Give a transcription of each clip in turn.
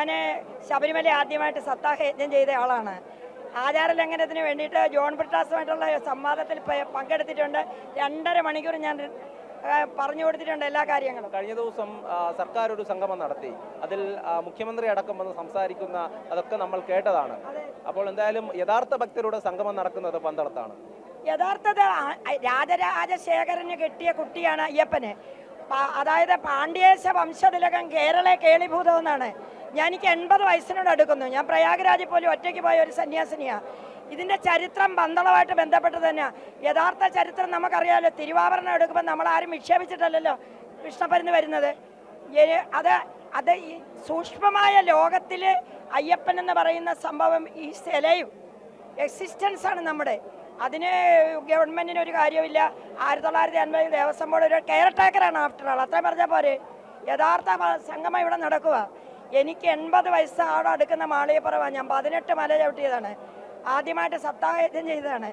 ഞാൻ ശബരിമല ആദ്യമായിട്ട് സത്താഹയജ്ഞം ചെയ്ത ആളാണ്. ആചാരലംഘനത്തിന് വേണ്ടിയിട്ട് ജോൺ ബ്രിട്ടാസുമായിട്ടുള്ള സംവാദത്തിൽ പങ്കെടുത്തിട്ടുണ്ട്. 2.5 മണിക്കൂർ ഞാൻ പറഞ്ഞു കൊടുത്തിട്ടുണ്ട് എല്ലാ കാര്യങ്ങളും. കഴിഞ്ഞ ദിവസം സർക്കാർ ഒരു സംഗമം നടത്തി. അതിൽ മുഖ്യമന്ത്രി അടക്കം വന്ന് സംസാരിക്കുന്ന അതൊക്കെ നമ്മൾ കേട്ടതാണ്. അപ്പോൾ എന്തായാലും യഥാർത്ഥ ഭക്തരുടെ സംഗമം നടക്കുന്നത് പന്തളത്താണ്. യഥാർത്ഥത രാജരാജശേഖരന് കിട്ടിയ കുട്ടിയാണ് അയ്യപ്പന്. അതായത് പാണ്ഡ്യേശ വംശതിലകം കേരളെ കേളിഭൂതം എന്നാണ്. എനിക്ക് 80 വയസ്സിനോട് അടുക്കുന്നു. ഞാൻ പ്രയാഗരാജിൽ പോലും ഒറ്റയ്ക്ക് പോയ ഒരു സന്യാസിനിയാണ്. ഇതിൻ്റെ ചരിത്രം പന്തളമായിട്ട് ബന്ധപ്പെട്ട് തന്നെയാണ്. യഥാർത്ഥ ചരിത്രം നമുക്കറിയാമല്ലോ. തിരുവാഭരണം എടുക്കുമ്പോൾ നമ്മളാരും വിക്ഷേപിച്ചിട്ടല്ലല്ലോ കൃഷ്ണപരുന്ന് വരുന്നത്. അത് ഈ സൂക്ഷ്മമായ ലോകത്തിൽ അയ്യപ്പൻ എന്ന് പറയുന്ന സംഭവം ഈ സെലയും എക്സിസ്റ്റൻസാണ് നമ്മുടെ. അതിന് ഗവൺമെൻറ്റിന് ഒരു കാര്യമില്ല. 1950 ദേവസ്വം ബോർഡ് ഒരു കെയർ ടേക്കറാണ് ആഫ്റ്റർ ആൾ. അത്രയും പറഞ്ഞാൽ പോരെ. യഥാർത്ഥ സംഗമം ഇവിടെ നടക്കുക. എനിക്ക് 80 വയസ്സ് ആടെ അടുക്കുന്ന മാളികപ്പുറമാണ്. ഞാൻ 18 മല ചവിട്ടിയതാണ്. ആദ്യമായിട്ട് സത്താഹയജ്ഞം ചെയ്തതാണ്.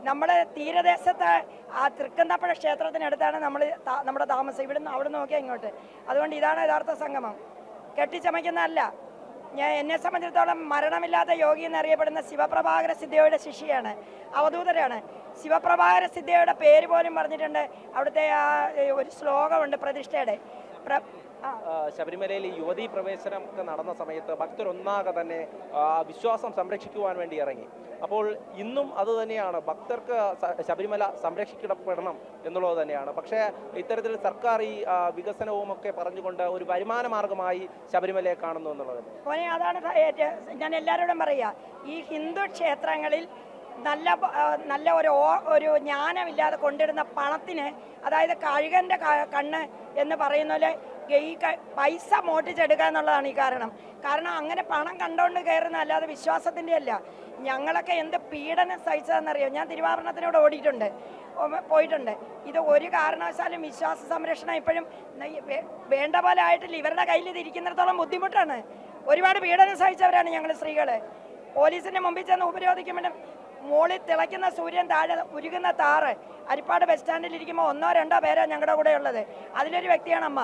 നമ്മുടെ തീരദേശത്ത് ആ തൃക്കുന്നപ്പുഴ ക്ഷേത്രത്തിനടുത്താണ് നമ്മുടെ താമസം. ഇവിടുന്ന് അവിടെ നോക്കിയാൽ ഇങ്ങോട്ട്. അതുകൊണ്ട് ഇതാണ് യഥാർത്ഥ സംഗമം. കെട്ടിച്ചമയ്ക്കുന്നതല്ല. എന്നെ സംബന്ധിച്ചിടത്തോളം മരണമില്ലാത്ത യോഗി എന്നറിയപ്പെടുന്ന ശിവപ്രഭാകര സിദ്ധയുടെ ശിഷ്യയാണ്, അവധൂതരാണ്. ശിവപ്രഭാകര സിദ്ധയുടെ പേര് പോലും പറഞ്ഞിട്ടുണ്ട്. അവിടുത്തെ ആ ഒരു ശ്ലോകമുണ്ട് പ്രതിഷ്ഠയുടെ. ശബരിമലയിൽ യുവതീ പ്രവേശനം ഒക്കെ നടന്ന സമയത്ത് ഭക്തരൊന്നാകെ തന്നെ വിശ്വാസം സംരക്ഷിക്കുവാൻ വേണ്ടി ഇറങ്ങി. അപ്പോൾ ഇന്നും അത് തന്നെയാണ്, ഭക്തർക്ക് ശബരിമല സംരക്ഷിക്കപ്പെടണം എന്നുള്ളത് തന്നെയാണ്. പക്ഷേ ഇത്തരത്തിൽ സർക്കാർ ഈ വികസനവും ഒക്കെ പറഞ്ഞുകൊണ്ട് ഒരു വരുമാന മാർഗമായി ശബരിമലയെ കാണുന്നു എന്നുള്ളത്. അതാണ് ഞാൻ എല്ലാവരോടും പറയുക. ഈ ഹിന്ദു ക്ഷേത്രങ്ങളിൽ നല്ല ഒരു ജ്ഞാനമില്ലാതെ കൊണ്ടിടുന്ന പണത്തിന്, അതായത് കഴുകൻ്റെ കണ്ണ് എന്ന് പറയുന്ന പോലെ ഈ പൈസ മോട്ടിച്ചെടുക്കുക എന്നുള്ളതാണ് ഈ കാരണം അങ്ങനെ പണം കണ്ടുകൊണ്ട് കയറുന്ന അല്ലാതെ വിശ്വാസത്തിൻ്റെ അല്ല. ഞങ്ങളൊക്കെ എന്ത് പീഡനം സഹിച്ചതെന്നറിയോ. ഞാൻ തിരുവാഭരണത്തിനോട് പോയിട്ടുണ്ട്. ഇത് ഒരു കാരണവശാലും വിശ്വാസ സംരക്ഷണം ഇപ്പോഴും വേണ്ട പോലെ ആയിട്ടില്ല. ഇവരുടെ കയ്യിൽ ഇത് ഇരിക്കുന്നിടത്തോളം ബുദ്ധിമുട്ടാണ്. ഒരുപാട് പീഡനം സഹിച്ചവരാണ് ഞങ്ങൾ സ്ത്രീകൾ. പോലീസിൻ്റെ മുമ്പിൽ ചെന്ന് ഉപരോധിക്കുമ്പോഴും മുകളിൽ തിളയ്ക്കുന്ന സൂര്യൻ, താഴെ ഉരുകുന്ന താറ്. അരിപ്പാട് ബസ് സ്റ്റാൻഡിൽ ഇരിക്കുമ്പോൾ 1-2 പേരാണ് ഞങ്ങളുടെ കൂടെ ഉള്ളത്. അതിലൊരു വ്യക്തിയാണ് അമ്മ.